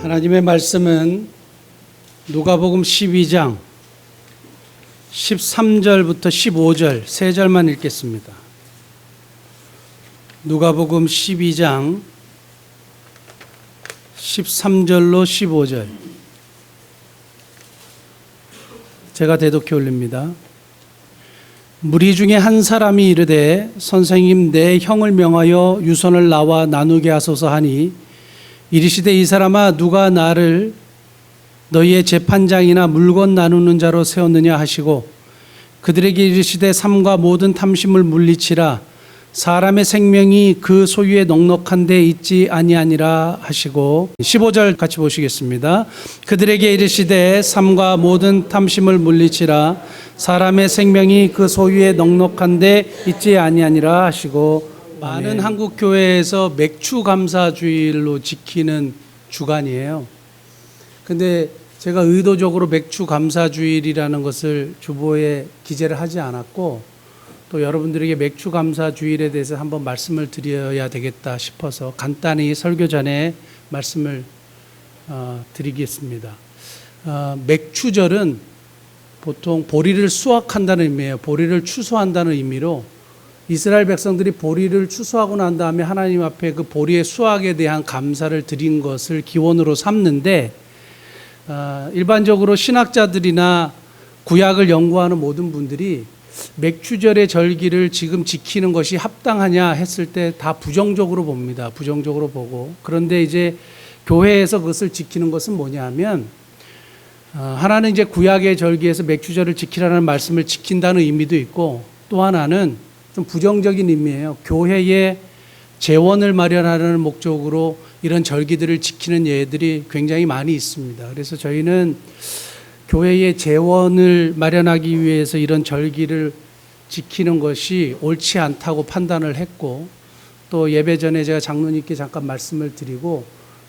하나님의 말씀은 누가복음 12장 13절부터 15절 세 절만 읽겠습니다. 누가복음 12장 13절로 15절 제가 대독해 올립니다. 무리 중에 한 사람이 이르되 선생님 내 형을 명하여 유선을 나와 나누게 하소서 하니 이르시되 이 사람아 누가 나를 너희의 재판장이나 물건 나누는 자로 세웠느냐 하시고 그들에게 이르시되 삼가 모든 탐심을 물리치라 사람의 생명이 그 소유에 넉넉한 데 있지 아니하니라 하시고 15절 같이 보시겠습니다. 그들에게 이르시되 삼가 모든 탐심을 물리치라 사람의 생명이 그 소유에 넉넉한 데 있지 아니하니라 하시고 많은 한국 교회에서 맥주 감사주일로 지키는 주간이에요. 근데 제가 의도적으로 맥주 감사주일이라는 것을 주보에 기재를 하지 않았고 또 여러분들에게 맥주 감사주일에 대해서 한번 말씀을 드려야 되겠다 싶어서 간단히 설교 전에 말씀을 드리겠습니다. 맥주절은 보통 보리를 수확한다는 의미예요. 보리를 추수한다는 의미로 이스라엘 백성들이 보리를 추수하고 난 다음에 하나님 앞에 그 보리의 수확에 대한 감사를 드린 것을 기원으로 삼는데 일반적으로 신학자들이나 구약을 연구하는 모든 분들이 맥주절의 절기를 지금 지키는 것이 합당하냐 했을 때 다 부정적으로 봅니다. 부정적으로 보고 그런데 이제 교회에서 그것을 지키는 것은 뭐냐 하면 하나는 이제 구약의 절기에서 맥주절을 지키라는 말씀을 지킨다는 의미도 있고 또 하나는 좀 부정적인 의미예요. 교회의 재원을 마련하는 목적으로 이런 절기들을 지키는 예들이 굉장히 많이 있습니다. 그래서 저희는 교회의 재원을 마련하기 위해서 이런 절기를 지키는 것이 옳지 않다고 판단을 했고 또 예배 전에 제가 장로님께 잠깐 말씀을 드리고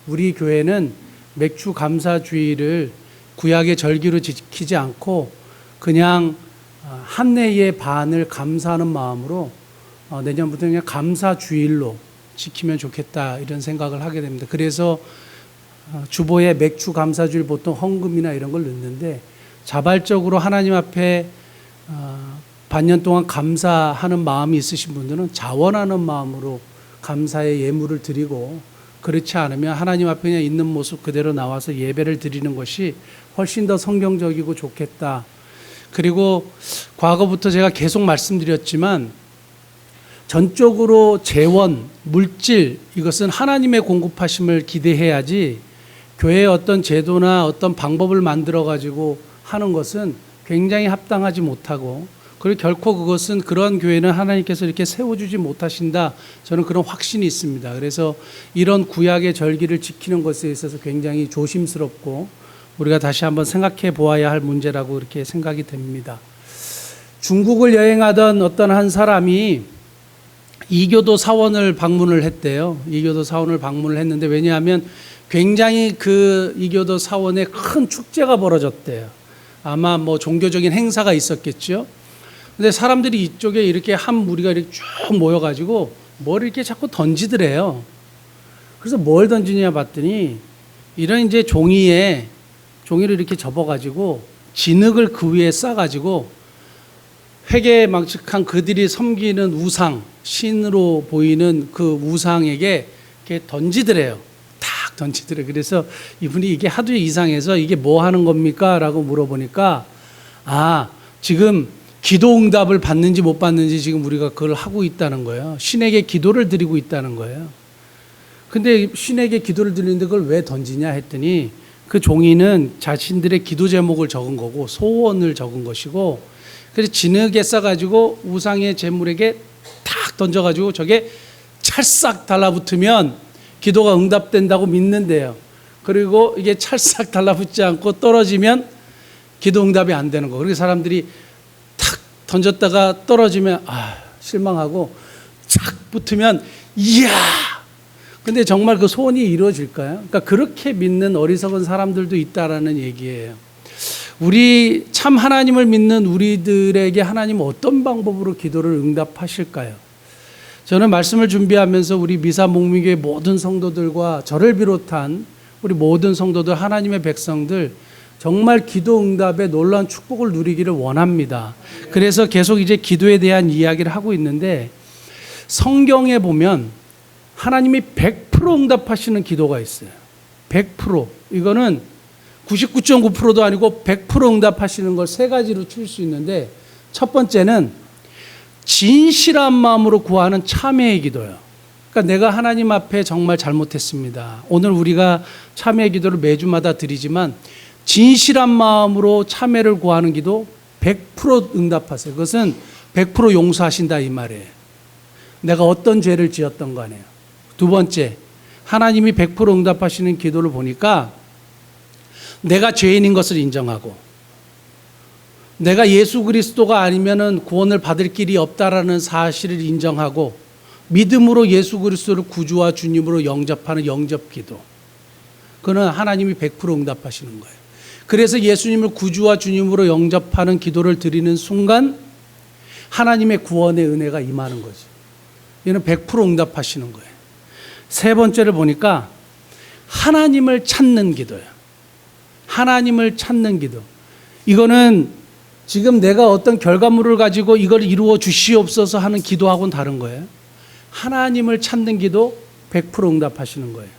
우리 교회는 맥주 감사주일을 구약의 절기로 지키지 않고 그냥 한 해의 반을 감사하는 마음으로 내년부터 그냥 감사주일로 지키면 좋겠다 이런 생각을 하게 됩니다. 그래서 주보에 맥주 감사주일 보통 헌금이나 이런 걸 넣는데 자발적으로 하나님 앞에 반년 동안 감사하는 마음이 있으신 분들은 자원하는 마음으로 감사의 예물을 드리고 그렇지 않으면 하나님 앞에 그냥 있는 모습 그대로 나와서 예배를 드리는 것이 훨씬 더 성경적이고 좋겠다. 그리고 과거부터 제가 계속 말씀드렸지만 전적으로 재원, 물질 이것은 하나님의 공급하심을 기대해야지 교회의 어떤 제도나 어떤 방법을 만들어 가지고 하는 것은 굉장히 합당하지 못하고 그리고 결코 그것은 그런 교회는 하나님께서 이렇게 세워주지 못하신다. 저는 그런 확신이 있습니다. 그래서 이런 구약의 절기를 지키는 것에 있어서 굉장히 조심스럽고 우리가 다시 한번 생각해 보아야 할 문제라고 이렇게 생각이 됩니다. 중국을 여행하던 어떤 한 사람이 이교도 사원을 방문을 했대요. 이교도 사원을 방문을 했는데 왜냐하면 굉장히 그 이교도 사원에 큰 축제가 벌어졌대요. 아마 뭐 종교적인 행사가 있었겠죠. 근데 사람들이 이쪽에 이렇게 한 무리가 이렇게 쭉 모여가지고 뭘 이렇게 자꾸 던지더래요. 그래서 뭘 던지냐 봤더니 이런 이제 종이를 이렇게 접어가지고 진흙을 그 위에 싸가지고 회개망측한 그들이 섬기는 우상, 신으로 보이는 그 우상에게 이렇게 던지더래요. 탁 던지더래요. 그래서 이분이 이게 하도 이상해서 이게 뭐 하는 겁니까? 라고 물어보니까 지금 기도 응답을 받는지 못 받는지 지금 우리가 그걸 하고 있다는 거예요. 신에게 기도를 드리고 있다는 거예요. 근데 신에게 기도를 드리는데 그걸 왜 던지냐 했더니 그 종이는 자신들의 기도 제목을 적은 거고 소원을 적은 것이고 그래서 진흙에 싸가지고 우상의 제물에게 탁 던져가지고 저게 찰싹 달라붙으면 기도가 응답된다고 믿는데요. 그리고 이게 찰싹 달라붙지 않고 떨어지면 기도 응답이 안 되는 거. 그리고 사람들이 탁 던졌다가 떨어지면 실망하고 착 붙으면 이야. 근데 정말 그 소원이 이루어질까요? 그러니까 그렇게 믿는 어리석은 사람들도 있다라는 얘기예요. 우리 참 하나님을 믿는 우리들에게 하나님은 어떤 방법으로 기도를 응답하실까요? 저는 말씀을 준비하면서 우리 미사 목미교회 모든 성도들과 저를 비롯한 우리 모든 성도들, 하나님의 백성들 정말 기도 응답에 놀라운 축복을 누리기를 원합니다. 그래서 계속 이제 기도에 대한 이야기를 하고 있는데, 성경에 보면 하나님이 100% 응답하시는 기도가 있어요. 100%. 이거는 99.9%도 아니고 100% 응답하시는 걸 세 가지로 줄 수 있는데, 첫 번째는 진실한 마음으로 구하는 참회의 기도예요. 그러니까 내가 하나님 앞에 정말 잘못했습니다. 오늘 우리가 참회의 기도를 매주마다 드리지만 진실한 마음으로 참회를 구하는 기도 100% 응답하세요. 그것은 100% 용서하신다 이 말이에요. 내가 어떤 죄를 지었던 간에요. 두 번째, 하나님이 100% 응답하시는 기도를 보니까 내가 죄인인 것을 인정하고, 내가 예수 그리스도가 아니면은 구원을 받을 길이 없다라는 사실을 인정하고 믿음으로 예수 그리스도를 구주와 주님으로 영접하는 영접기도. 그는 하나님이 100% 응답하시는 거예요. 그래서 예수님을 구주와 주님으로 영접하는 기도를 드리는 순간 하나님의 구원의 은혜가 임하는 거죠. 이는 100% 응답하시는 거예요. 세 번째를 보니까 하나님을 찾는 기도예요. 하나님을 찾는 기도. 이거는 지금 내가 어떤 결과물을 가지고 이걸 이루어 주시옵소서 하는 기도하고는 다른 거예요. 하나님을 찾는 기도 100% 응답하시는 거예요.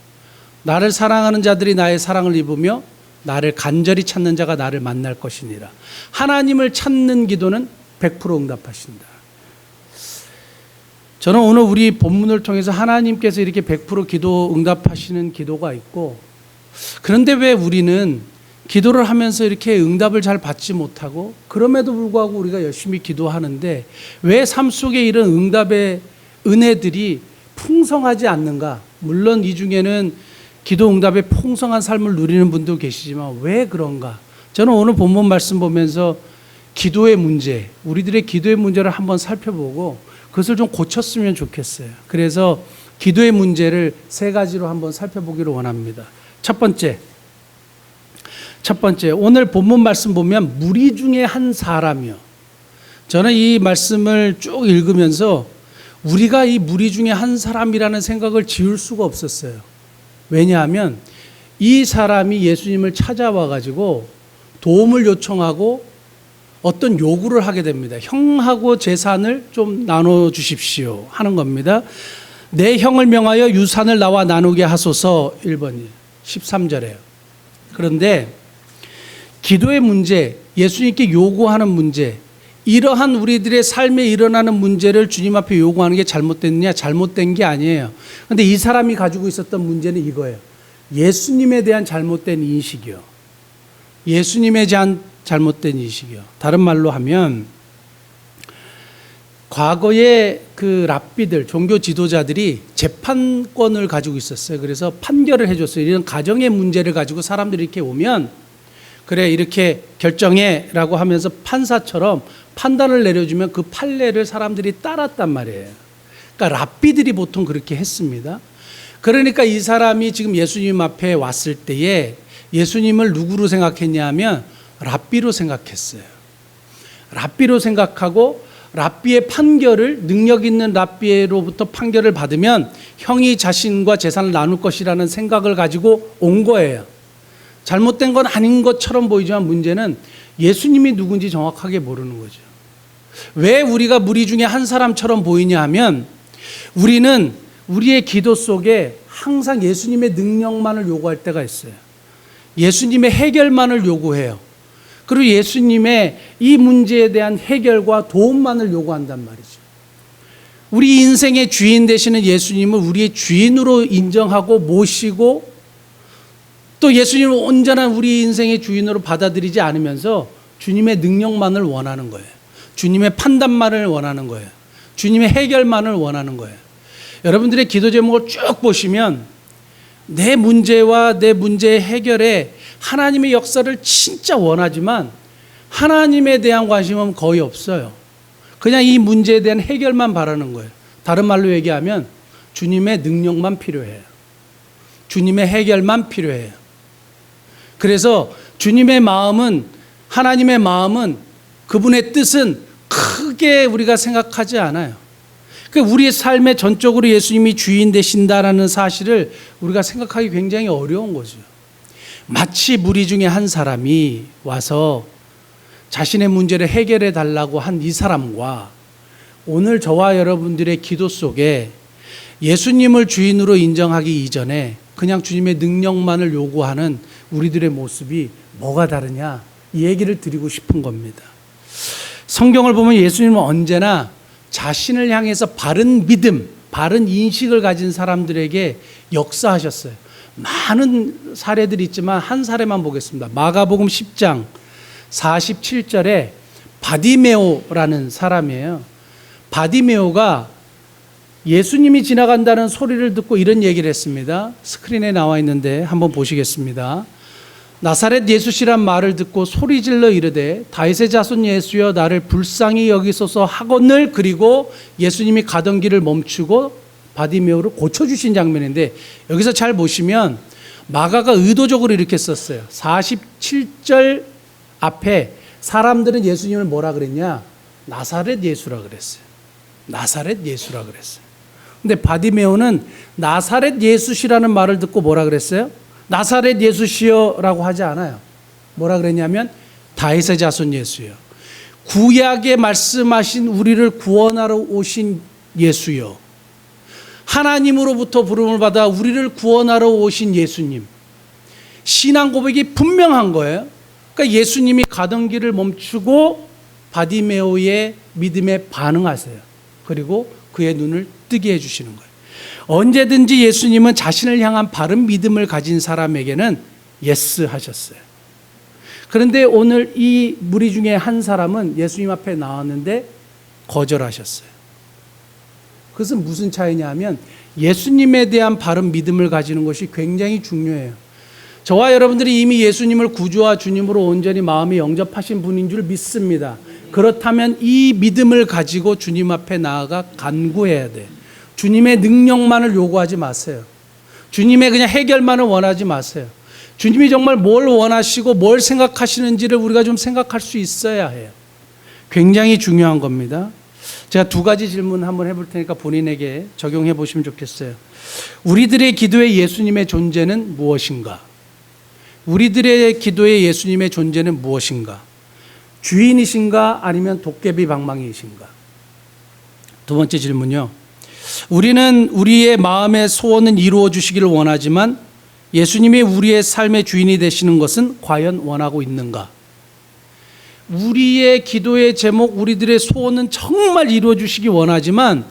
나를 사랑하는 자들이 나의 사랑을 입으며 나를 간절히 찾는 자가 나를 만날 것이니라. 하나님을 찾는 기도는 100% 응답하신다. 저는 오늘 우리 본문을 통해서 하나님께서 이렇게 100% 기도 응답하시는 기도가 있고, 그런데 왜 우리는 기도를 하면서 이렇게 응답을 잘 받지 못하고, 그럼에도 불구하고 우리가 열심히 기도하는데 왜 삶 속에 이런 응답의 은혜들이 풍성하지 않는가? 물론 이 중에는 기도 응답의 풍성한 삶을 누리는 분도 계시지만 왜 그런가? 저는 오늘 본문 말씀 보면서 기도의 문제, 우리들의 기도의 문제를 한번 살펴보고 그것을 좀 고쳤으면 좋겠어요. 그래서 기도의 문제를 세 가지로 한번 살펴보기를 원합니다. 첫 번째, 오늘 본문 말씀 보면 무리 중에 한 사람이요. 저는 이 말씀을 쭉 읽으면서 우리가 이 무리 중에 한 사람이라는 생각을 지울 수가 없었어요. 왜냐하면 이 사람이 예수님을 찾아와 가지고 도움을 요청하고 어떤 요구를 하게 됩니다. 형하고 재산을 좀 나눠 주십시오 하는 겁니다. 내 형을 명하여 유산을 나와 나누게 하소서. 1번이 13절에요. 그런데 기도의 문제, 예수님께 요구하는 문제, 이러한 우리들의 삶에 일어나는 문제를 주님 앞에 요구하는 게 잘못됐느냐? 잘못된 게 아니에요. 그런데 이 사람이 가지고 있었던 문제는 이거예요. 예수님에 대한 잘못된 인식이요. 예수님에 대한 잘못된 인식이요. 다른 말로 하면 과거에 그 랍비들, 종교 지도자들이 재판권을 가지고 있었어요. 그래서 판결을 해줬어요. 이런 가정의 문제를 가지고 사람들이 이렇게 오면 그래 이렇게 결정해라고 하면서 판사처럼 판단을 내려주면 그 판례를 사람들이 따랐단 말이에요. 그러니까 랍비들이 보통 그렇게 했습니다. 그러니까 이 사람이 지금 예수님 앞에 왔을 때에 예수님을 누구로 생각했냐 하면 랍비로 생각했어요. 랍비로 생각하고 랍비의 판결을, 능력 있는 랍비로부터 판결을 받으면 형이 자신과 재산을 나눌 것이라는 생각을 가지고 온 거예요. 잘못된 건 아닌 것처럼 보이지만 문제는 예수님이 누군지 정확하게 모르는 거죠. 왜 우리가 무리 중에 한 사람처럼 보이냐 하면 우리는 우리의 기도 속에 항상 예수님의 능력만을 요구할 때가 있어요. 예수님의 해결만을 요구해요. 그리고 예수님의 이 문제에 대한 해결과 도움만을 요구한단 말이죠. 우리 인생의 주인 되시는 예수님을 우리의 주인으로 인정하고 모시고 또 예수님을 온전한 우리 인생의 주인으로 받아들이지 않으면서 주님의 능력만을 원하는 거예요. 주님의 판단만을 원하는 거예요. 주님의 해결만을 원하는 거예요. 여러분들의 기도 제목을 쭉 보시면 내 문제와 내 문제의 해결에 하나님의 역사를 진짜 원하지만 하나님에 대한 관심은 거의 없어요. 그냥 이 문제에 대한 해결만 바라는 거예요. 다른 말로 얘기하면 주님의 능력만 필요해요. 주님의 해결만 필요해요. 그래서 주님의 마음은, 하나님의 마음은, 그분의 뜻은 크게 우리가 생각하지 않아요. 우리의 삶에 전적으로 예수님이 주인 되신다라는 사실을 우리가 생각하기 굉장히 어려운 거죠. 마치 무리 중에 한 사람이 와서 자신의 문제를 해결해 달라고 한 이 사람과 오늘 저와 여러분들의 기도 속에 예수님을 주인으로 인정하기 이전에 그냥 주님의 능력만을 요구하는 우리들의 모습이 뭐가 다르냐, 이 얘기를 드리고 싶은 겁니다. 성경을 보면 예수님은 언제나 자신을 향해서 바른 믿음, 바른 인식을 가진 사람들에게 역사하셨어요. 많은 사례들이 있지만 한 사례만 보겠습니다. 마가복음 10장 47절에 바디메오라는 사람이에요. 바디메오가 예수님이 지나간다는 소리를 듣고 이런 얘기를 했습니다. 스크린에 나와 있는데 한번 보시겠습니다. 나사렛 예수시란 말을 듣고 소리질러 이르되 다윗의 자손 예수여 나를 불쌍히 여기소서 하거늘, 그리고 예수님이 가던 길을 멈추고 바디메오를 고쳐주신 장면인데, 여기서 잘 보시면 마가가 의도적으로 이렇게 썼어요. 47절 앞에 사람들은 예수님을 뭐라 그랬냐? 나사렛 예수라 그랬어요. 나사렛 예수라 그랬어요. 근데 바디메오는 나사렛 예수시라는 말을 듣고 뭐라 그랬어요? 나사렛 예수시여라고 하지 않아요. 뭐라 그랬냐면 다윗의 자손 예수여, 구약에 말씀하신 우리를 구원하러 오신 예수여, 하나님으로부터 부름을 받아 우리를 구원하러 오신 예수님. 신앙 고백이 분명한 거예요. 그러니까 예수님이 가던 길을 멈추고 바디메오의 믿음에 반응하세요. 그리고 그의 눈을 뜨게 해주시는 거예요. 언제든지 예수님은 자신을 향한 바른 믿음을 가진 사람에게는 예스 하셨어요. 그런데 오늘 이 무리 중에 한 사람은 예수님 앞에 나왔는데 거절하셨어요. 그것은 무슨 차이냐 하면 예수님에 대한 바른 믿음을 가지는 것이 굉장히 중요해요. 저와 여러분들이 이미 예수님을 구주와 주님으로 온전히 마음에 영접하신 분인 줄 믿습니다. 그렇다면 이 믿음을 가지고 주님 앞에 나아가 간구해야 돼. 주님의 능력만을 요구하지 마세요. 주님의 그냥 해결만을 원하지 마세요. 주님이 정말 뭘 원하시고 뭘 생각하시는지를 우리가 좀 생각할 수 있어야 해요. 굉장히 중요한 겁니다. 제가 두 가지 질문 한번 해볼 테니까 본인에게 적용해 보시면 좋겠어요. 우리들의 기도에 예수님의 존재는 무엇인가? 우리들의 기도에 예수님의 존재는 무엇인가? 주인이신가 아니면 도깨비 방망이이신가? 두 번째 질문요. 우리는 우리의 마음의 소원은 이루어 주시기를 원하지만 예수님이 우리의 삶의 주인이 되시는 것은 과연 원하고 있는가? 우리의 기도의 제목, 우리들의 소원은 정말 이루어 주시기 원하지만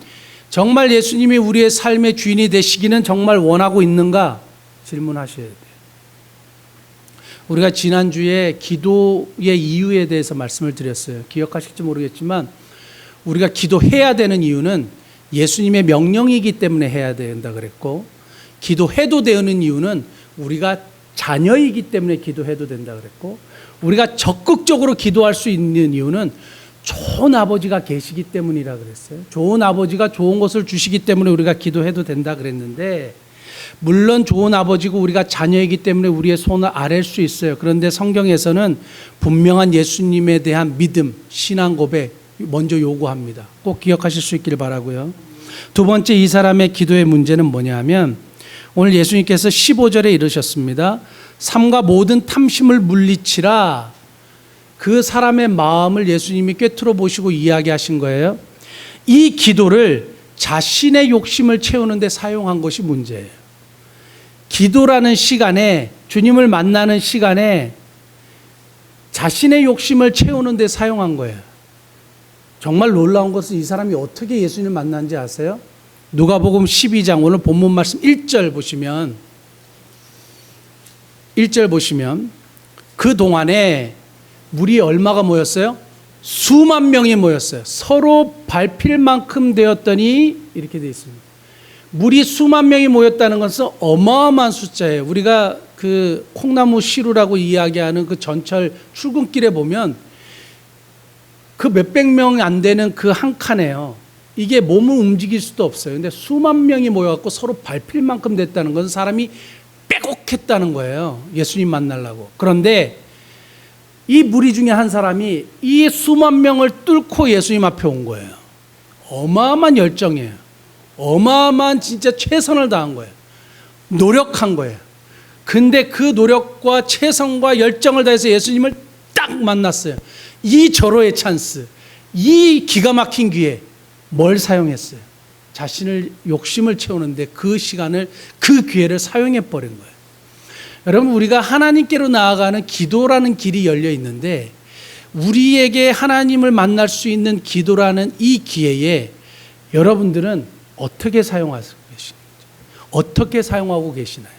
정말 예수님이 우리의 삶의 주인이 되시기는 정말 원하고 있는가? 질문하셔야 돼요. 우리가 지난주에 기도의 이유에 대해서 말씀을 드렸어요. 기억하실지 모르겠지만 우리가 기도해야 되는 이유는 예수님의 명령이기 때문에 해야 된다 그랬고, 기도해도 되는 이유는 우리가 자녀이기 때문에 기도해도 된다 그랬고, 우리가 적극적으로 기도할 수 있는 이유는 좋은 아버지가 계시기 때문이라 그랬어요. 좋은 아버지가 좋은 것을 주시기 때문에 우리가 기도해도 된다 그랬는데, 물론 좋은 아버지고 우리가 자녀이기 때문에 우리의 손을 아랠 수 있어요. 그런데 성경에서는 분명한 예수님에 대한 믿음, 신앙 고백 먼저 요구합니다. 꼭 기억하실 수 있기를 바라고요. 두 번째, 이 사람의 기도의 문제는 뭐냐 하면 오늘 예수님께서 15절에 이르셨습니다. 삶과 모든 탐심을 물리치라. 그 사람의 마음을 예수님이 꿰뚫어 보시고 이야기하신 거예요. 이 기도를 자신의 욕심을 채우는 데 사용한 것이 문제예요. 기도라는 시간에, 주님을 만나는 시간에 자신의 욕심을 채우는 데 사용한 거예요. 정말 놀라운 것은 이 사람이 어떻게 예수님을 만난지 아세요? 누가복음 12장 오늘 본문 말씀 1절 보시면 그 동안에 물이 얼마가 모였어요? 수만 명이 모였어요. 서로 밟힐 만큼 되었더니 이렇게 되어 있습니다. 물이 수만 명이 모였다는 것은 어마어마한 숫자예요. 우리가 그 콩나무 시루라고 이야기하는 그 전철 출근길에 보면 그 몇백 명 안 되는 그 한 칸에요. 이게 몸을 움직일 수도 없어요. 근데 수만 명이 모여갖고 서로 밟힐 만큼 됐다는 것은 사람이 빼곡했다는 거예요. 예수님 만나려고. 그런데 이 무리 중에 한 사람이 이 수만 명을 뚫고 예수님 앞에 온 거예요. 어마어마한 열정이에요. 어마어마한 진짜 최선을 다한 거예요. 노력한 거예요. 근데 그 노력과 최선과 열정을 다해서 예수님을 딱 만났어요. 이 절호의 찬스, 이 기가 막힌 기회, 뭘 사용했어요? 자신을 욕심을 채우는데 그 시간을, 그 기회를 사용해 버린 거예요. 여러분, 우리가 하나님께로 나아가는 기도라는 길이 열려 있는데, 우리에게 하나님을 만날 수 있는 기도라는 이 기회에 여러분들은 어떻게 사용하고 계시는지, 어떻게 사용하고 계시나요?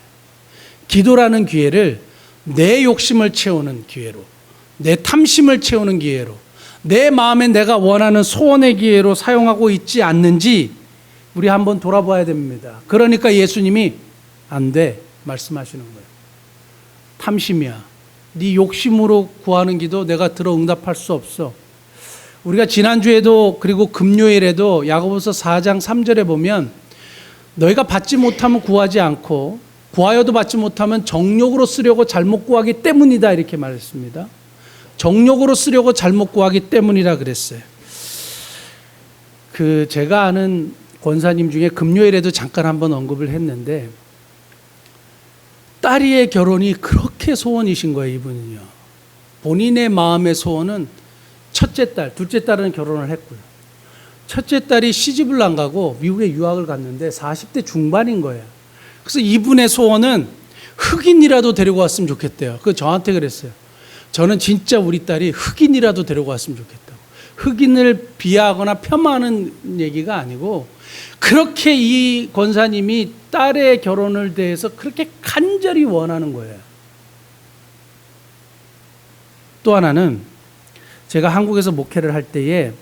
기도라는 기회를 내 욕심을 채우는 기회로, 내 탐심을 채우는 기회로, 내 마음에 내가 원하는 소원의 기회로 사용하고 있지 않는지 우리 한번 돌아봐야 됩니다. 그러니까 예수님이 안 돼 말씀하시는 거예요. 탐심이야. 네 욕심으로 구하는 기도 내가 들어 응답할 수 없어. 우리가 지난주에도 그리고 금요일에도 야고보서 4장 3절에 보면 너희가 받지 못하면 구하지 않고 구하여도 받지 못하면 정욕으로 쓰려고 잘못 구하기 때문이다 이렇게 말했습니다. 정욕으로 쓰려고 잘못 구하기 때문이라 그랬어요. 제가 아는 권사님 중에 금요일에도 잠깐 한번 언급을 했는데 딸이의 결혼이 그렇게 소원이신 거예요. 이분은요. 본인의 마음의 소원은 첫째 딸, 둘째 딸은 결혼을 했고요. 첫째 딸이 시집을 안 가고 미국에 유학을 갔는데 40대 중반인 거예요. 그래서 이분의 소원은 흑인이라도 데리고 왔으면 좋겠대요. 저한테 그랬어요. 저는 진짜 우리 딸이 흑인이라도 데리고 왔으면 좋겠다고. 흑인을 비하하거나 폄하하는 얘기가 아니고 그렇게 이 권사님이 딸의 결혼을 대해서 그렇게 간절히 원하는 거예요. 또 하나는 제가 한국에서 목회를 할 때에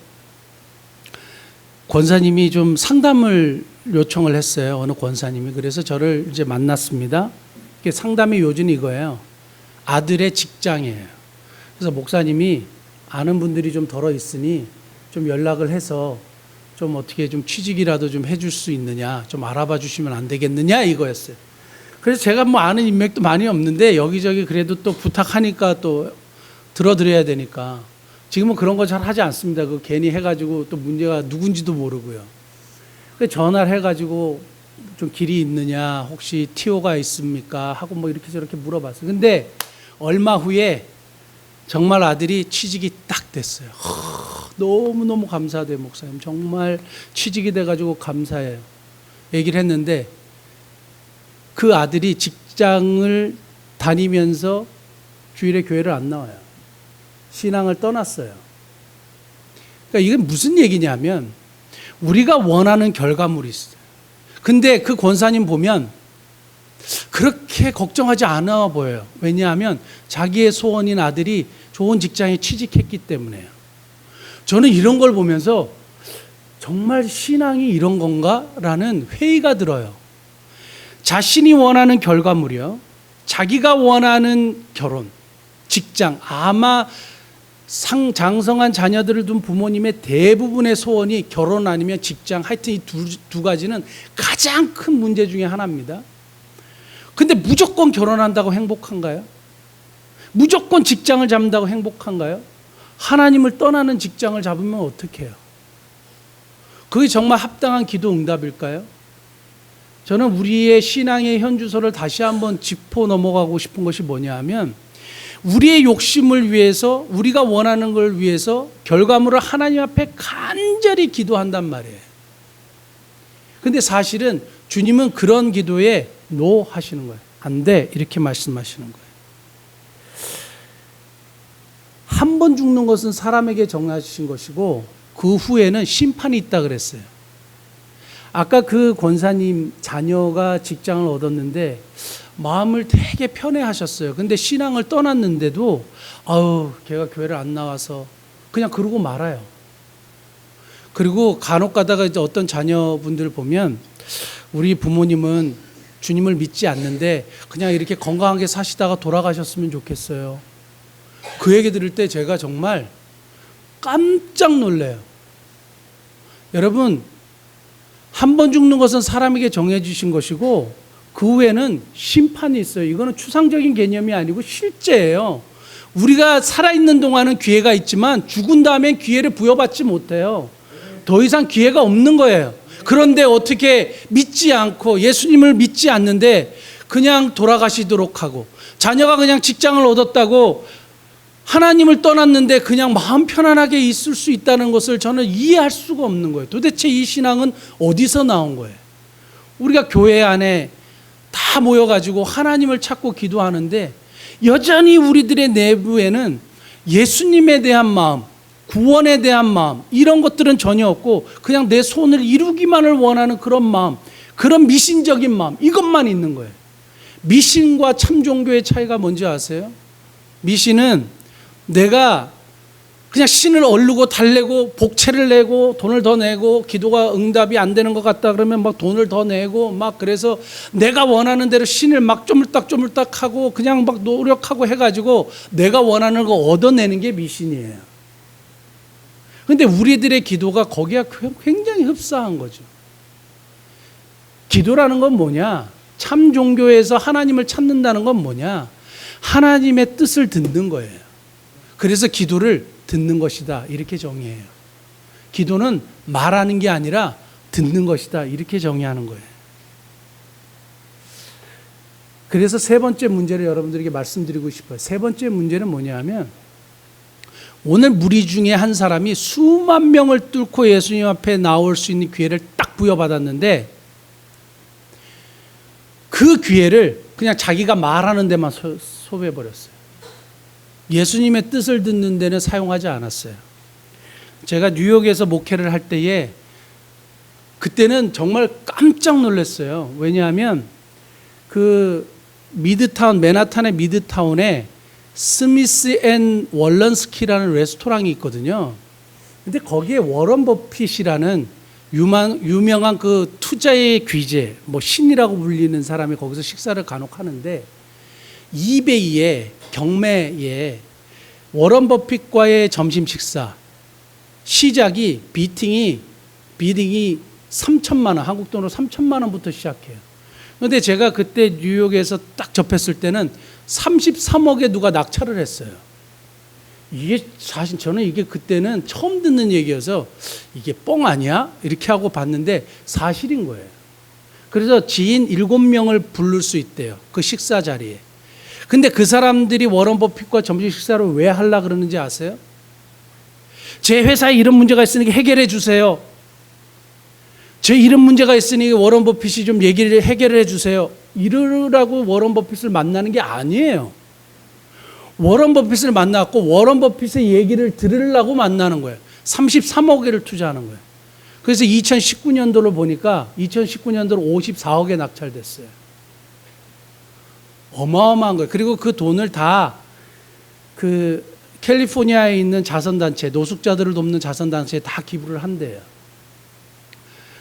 권사님이 좀 상담을 요청을 했어요. 어느 권사님이. 그래서 저를 이제 만났습니다. 상담의 요지는 이거예요. 아들의 직장이에요. 그래서 목사님이 아는 분들이 좀 덜어 있으니 좀 연락을 해서 좀 어떻게 좀 취직이라도 좀 해줄 수 있느냐, 좀 알아봐 주시면 안 되겠느냐 이거였어요. 그래서 제가 뭐 아는 인맥도 많이 없는데 여기저기 그래도 또 부탁하니까 또 들어드려야 되니까 지금은 그런 거 잘 하지 않습니다. 괜히 해가지고 또 문제가 누군지도 모르고요. 그래서 전화를 해가지고 좀 길이 있느냐, 혹시 TO가 있습니까? 하고 뭐 이렇게 저렇게 물어봤어요. 근데 얼마 후에 정말 아들이 취직이 딱 됐어요. 너무너무 감사돼요, 목사님. 정말 취직이 돼가지고 감사해요. 얘기를 했는데 그 아들이 직장을 다니면서 주일에 교회를 안 나와요. 신앙을 떠났어요. 그러니까 이게 무슨 얘기냐면 우리가 원하는 결과물이 있어요. 근데 그 권사님 보면 그렇게 걱정하지 않아 보여요. 왜냐하면 자기의 소원인 아들이 좋은 직장에 취직했기 때문에요. 저는 이런 걸 보면서 정말 신앙이 이런 건가? 라는 회의가 들어요. 자신이 원하는 결과물이요. 자기가 원하는 결혼, 직장, 아마 장성한 자녀들을 둔 부모님의 대부분의 소원이 결혼 아니면 직장, 하여튼 이 두 가지는 가장 큰 문제 중에 하나입니다. 근데 무조건 결혼한다고 행복한가요? 무조건 직장을 잡는다고 행복한가요? 하나님을 떠나는 직장을 잡으면 어떻게 해요? 그게 정말 합당한 기도 응답일까요? 저는 우리의 신앙의 현주소를 다시 한번 짚고 넘어가고 싶은 것이 뭐냐 하면 우리의 욕심을 위해서, 우리가 원하는 걸 위해서 결과물을 하나님 앞에 간절히 기도한단 말이에요. 근데 사실은 주님은 그런 기도에 노 하시는 거예요. 안 돼, 이렇게 말씀하시는 거예요. 한 번 죽는 것은 사람에게 정하신 것이고 그 후에는 심판이 있다 그랬어요. 아까 그 권사님 자녀가 직장을 얻었는데 마음을 되게 편해하셨어요. 근데 신앙을 떠났는데도 걔가 교회를 안 나와서 그냥 그러고 말아요. 그리고 간혹 가다가 이제 어떤 자녀분들 보면 우리 부모님은 주님을 믿지 않는데 그냥 이렇게 건강하게 사시다가 돌아가셨으면 좋겠어요. 그 얘기 들을 때 제가 정말 깜짝 놀래요. 여러분, 한 번 죽는 것은 사람에게 정해주신 것이고 그 후에는 심판이 있어요. 이거는 추상적인 개념이 아니고 실제예요. 우리가 살아있는 동안은 기회가 있지만 죽은 다음엔 기회를 부여받지 못해요. 더 이상 기회가 없는 거예요. 그런데 어떻게 믿지 않고 예수님을 믿지 않는데 그냥 돌아가시도록 하고, 자녀가 그냥 직장을 얻었다고 하나님을 떠났는데 그냥 마음 편안하게 있을 수 있다는 것을 저는 이해할 수가 없는 거예요. 도대체 이 신앙은 어디서 나온 거예요? 우리가 교회 안에 다 모여가지고 하나님을 찾고 기도하는데 여전히 우리들의 내부에는 예수님에 대한 마음, 구원에 대한 마음, 이런 것들은 전혀 없고 그냥 내 손을 이루기만을 원하는 그런 마음, 그런 미신적인 마음, 이것만 있는 거예요. 미신과 참 종교의 차이가 뭔지 아세요? 미신은 내가 그냥 신을 얼르고 달래고 복채를 내고 돈을 더 내고 기도가 응답이 안 되는 것 같다 그러면 막 돈을 더 내고 막 그래서 내가 원하는 대로 신을 막 쪼물딱쪼물딱 하고 그냥 막 노력하고 해가지고 내가 원하는 거 얻어내는 게 미신이에요. 근데 우리들의 기도가 거기가 굉장히 흡사한 거죠. 기도라는 건 뭐냐? 참 종교에서 하나님을 찾는다는 건 뭐냐? 하나님의 뜻을 듣는 거예요. 그래서 기도를 듣는 것이다, 이렇게 정의해요. 기도는 말하는 게 아니라 듣는 것이다, 이렇게 정의하는 거예요. 그래서 세 번째 문제를 여러분들에게 말씀드리고 싶어요. 세 번째 문제는 뭐냐면 오늘 무리 중에 한 사람이 수만 명을 뚫고 예수님 앞에 나올 수 있는 기회를 딱 부여받았는데 그 기회를 그냥 자기가 말하는 데만 소비해버렸어요. 예수님의 뜻을 듣는 데는 사용하지 않았어요. 제가 뉴욕에서 목회를 할 때에 그때는 정말 깜짝 놀랐어요. 왜냐하면 그 미드타운, 맨하탄의 미드타운에 스미스 앤 월런스키라는 레스토랑이 있거든요. 근데 거기에 워런 버핏이라는 유명한 그 투자의 귀재, 뭐 신이라고 불리는 사람이 거기서 식사를 간혹 하는데 이베이에 경매에 워런 버핏과의 점심 식사 시작이 비딩이 3천만 원, 한국 돈으로 3천만 원부터 시작해요. 그런데 제가 그때 뉴욕에서 딱 접했을 때는 33억에 누가 낙찰을 했어요. 이게 사실 저는 이게 그때는 처음 듣는 얘기여서 이게 뻥 아니야? 이렇게 하고 봤는데 사실인 거예요. 그래서 지인 7명을 부를 수 있대요. 그 식사 자리에. 근데 그 사람들이 워런 버핏과 점심 식사를 왜 하려고 그러는지 아세요? 제 회사에 이런 문제가 있으니까 해결해 주세요. 제 이런 문제가 있으니 워런 버핏이 좀 얘기를 해결해 주세요. 이러라고 워런 버핏을 만나는 게 아니에요. 워런 버핏을 만났고 워런 버핏의 얘기를 들으려고 만나는 거예요. 33억을 투자하는 거예요. 그래서 2019년도를 보니까 2019년도로 54억에 낙찰됐어요. 어마어마한 거예요. 그리고 그 돈을 다 그 캘리포니아에 있는 자선단체, 노숙자들을 돕는 자선단체에 다 기부를 한대요.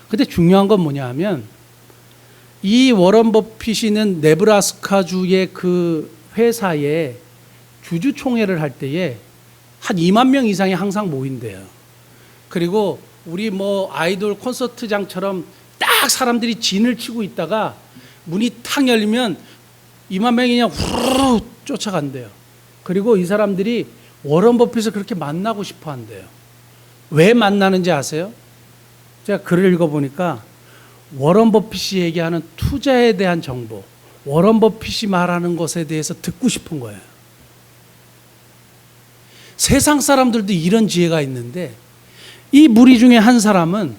근데 중요한 건 뭐냐 하면 이 워런 버핏이는 네브라스카주의 그 회사에 주주총회를 할 때에 한 2만 명 이상이 항상 모인대요. 그리고 우리 뭐 아이돌 콘서트장처럼 딱 사람들이 진을 치고 있다가 문이 탁 열리면 2만 명이 그냥 후루룩 쫓아간대요. 그리고 이 사람들이 워런 버핏을 그렇게 만나고 싶어 한대요. 왜 만나는지 아세요? 제가 글을 읽어보니까 워런 버핏이 얘기하는 투자에 대한 정보, 워런 버핏이 말하는 것에 대해서 듣고 싶은 거예요. 세상 사람들도 이런 지혜가 있는데 이 무리 중에 한 사람은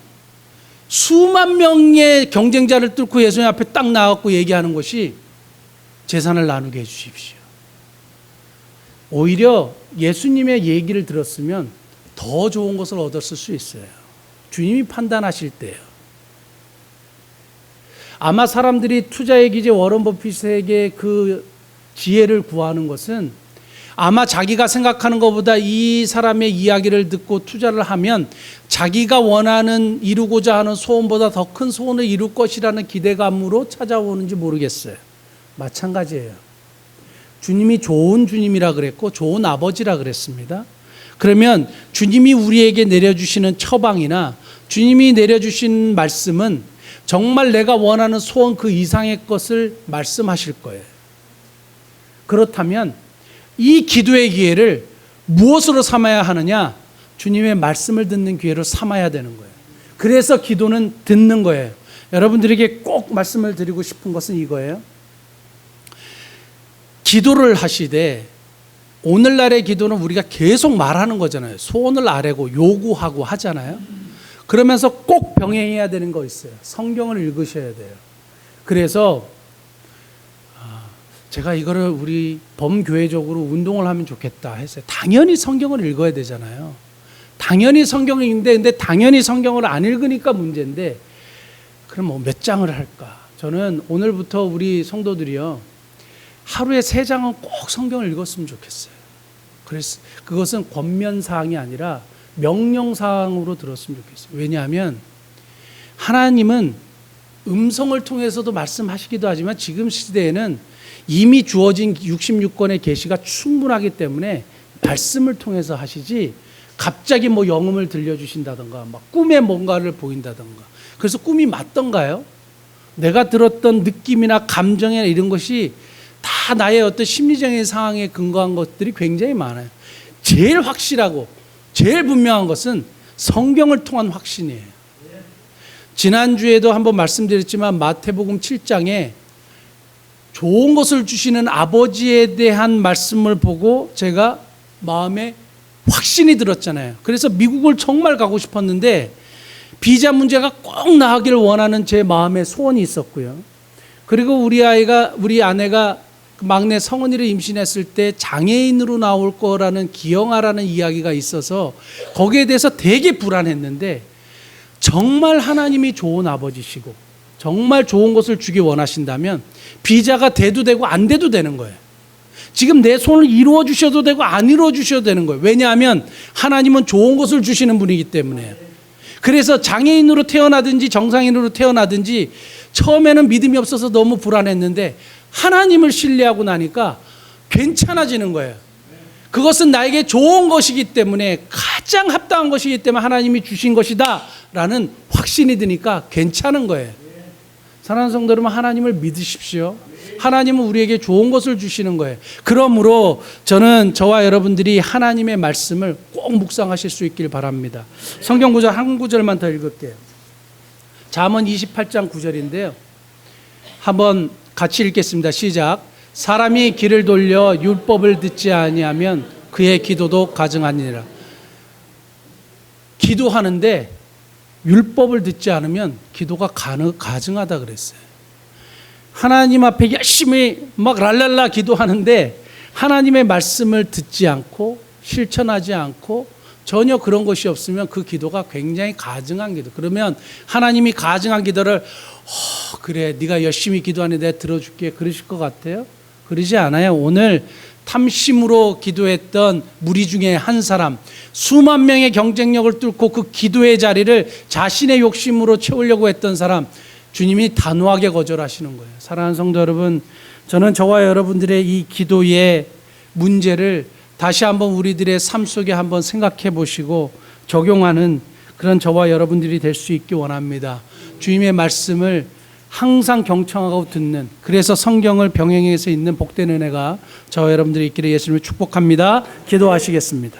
수만 명의 경쟁자를 뚫고 예수님 앞에 딱 나왔고 얘기하는 것이 재산을 나누게 해주십시오. 오히려 예수님의 얘기를 들었으면 더 좋은 것을 얻었을 수 있어요. 주님이 판단하실 때요. 아마 사람들이 투자의 기재 워런 버핏에게 그 지혜를 구하는 것은 아마 자기가 생각하는 것보다 이 사람의 이야기를 듣고 투자를 하면 자기가 원하는 이루고자 하는 소원보다 더 큰 소원을 이룰 것이라는 기대감으로 찾아오는지 모르겠어요. 마찬가지예요. 주님이 좋은 주님이라 그랬고 좋은 아버지라 그랬습니다. 그러면 주님이 우리에게 내려주시는 처방이나 주님이 내려주신 말씀은 정말 내가 원하는 소원 그 이상의 것을 말씀하실 거예요. 그렇다면 이 기도의 기회를 무엇으로 삼아야 하느냐? 주님의 말씀을 듣는 기회로 삼아야 되는 거예요. 그래서 기도는 듣는 거예요. 여러분들에게 꼭 말씀을 드리고 싶은 것은 이거예요. 기도를 하시되 오늘날의 기도는 우리가 계속 말하는 거잖아요. 소원을 아뢰고 요구하고 하잖아요. 그러면서 꼭 병행해야 되는 거 있어요. 성경을 읽으셔야 돼요. 그래서 제가 이거를 우리 범교회적으로 운동을 하면 좋겠다 했어요. 당연히 성경을 읽어야 되잖아요. 당연히 성경을 읽는데 근데 당연히 성경을 안 읽으니까 문제인데 그럼 뭐 몇 장을 할까? 저는 오늘부터 우리 성도들이요. 하루에 3장은 꼭 성경을 읽었으면 좋겠어요. 그래서 그것은 권면사항이 아니라 명령사항으로 들었으면 좋겠어요. 왜냐하면 하나님은 음성을 통해서도 말씀하시기도 하지만 지금 시대에는 이미 주어진 66권의 계시가 충분하기 때문에 말씀을 통해서 하시지 갑자기 뭐 영음을 들려주신다던가 막 꿈에 뭔가를 보인다던가 그래서 꿈이 맞던가요? 내가 들었던 느낌이나 감정이나 이런 것이 다 나의 어떤 심리적인 상황에 근거한 것들이 굉장히 많아요. 제일 확실하고 제일 분명한 것은 성경을 통한 확신이에요. 지난주에도 한번 말씀드렸지만 마태복음 7장에 좋은 것을 주시는 아버지에 대한 말씀을 보고 제가 마음에 확신이 들었잖아요. 그래서 미국을 정말 가고 싶었는데 비자 문제가 꼭 나가기를 원하는 제 마음의 소원이 있었고요. 그리고 우리 아내가 막내 성은이를 임신했을 때 장애인으로 나올 거라는 기영아라는 이야기가 있어서 거기에 대해서 되게 불안했는데 정말 하나님이 좋은 아버지시고 정말 좋은 것을 주기 원하신다면 비자가 돼도 되고 안 돼도 되는 거예요. 지금 내 손을 이루어 주셔도 되고 안 이루어 주셔도 되는 거예요. 왜냐하면 하나님은 좋은 것을 주시는 분이기 때문에. 그래서 장애인으로 태어나든지 정상인으로 태어나든지 처음에는 믿음이 없어서 너무 불안했는데 하나님을 신뢰하고 나니까 괜찮아지는 거예요. 그것은 나에게 좋은 것이기 때문에 가장 합당한 것이기 때문에 하나님이 주신 것이다 라는 확신이 드니까 괜찮은 거예요. 사랑하는 성도 여러분, 하나님을 믿으십시오. 하나님은 우리에게 좋은 것을 주시는 거예요. 그러므로 저는 저와 여러분들이 하나님의 말씀을 꼭 묵상하실 수 있길 바랍니다. 성경 구절 한 구절만 더 읽을게요. 잠언 28장 9절인데요. 한번 같이 읽겠습니다. 시작. 사람이 귀를 돌려 율법을 듣지 아니하면 그의 기도도 가증하니라. 기도하는데 율법을 듣지 않으면 기도가 가증하다 그랬어요. 하나님 앞에 열심히 막 랄랄라 기도하는데 하나님의 말씀을 듣지 않고 실천하지 않고 전혀 그런 것이 없으면 그 기도가 굉장히 가증한 기도. 그러면 하나님이 가증한 기도를 그래 네가 열심히 기도하니 내가 들어줄게 그러실 것 같아요? 그러지 않아요. 오늘 탐심으로 기도했던 무리 중에 한 사람, 수만 명의 경쟁력을 뚫고 그 기도의 자리를 자신의 욕심으로 채우려고 했던 사람, 주님이 단호하게 거절하시는 거예요. 사랑하는 성도 여러분, 저는 저와 여러분들의 이 기도의 문제를 다시 한번 우리들의 삶 속에 한번 생각해 보시고 적용하는 그런 저와 여러분들이 될 수 있기 원합니다. 주님의 말씀을 항상 경청하고 듣는, 그래서 성경을 병행해서 있는 복된 은혜가 저와 여러분들이 있기를 예수님을 축복합니다. 기도하시겠습니다.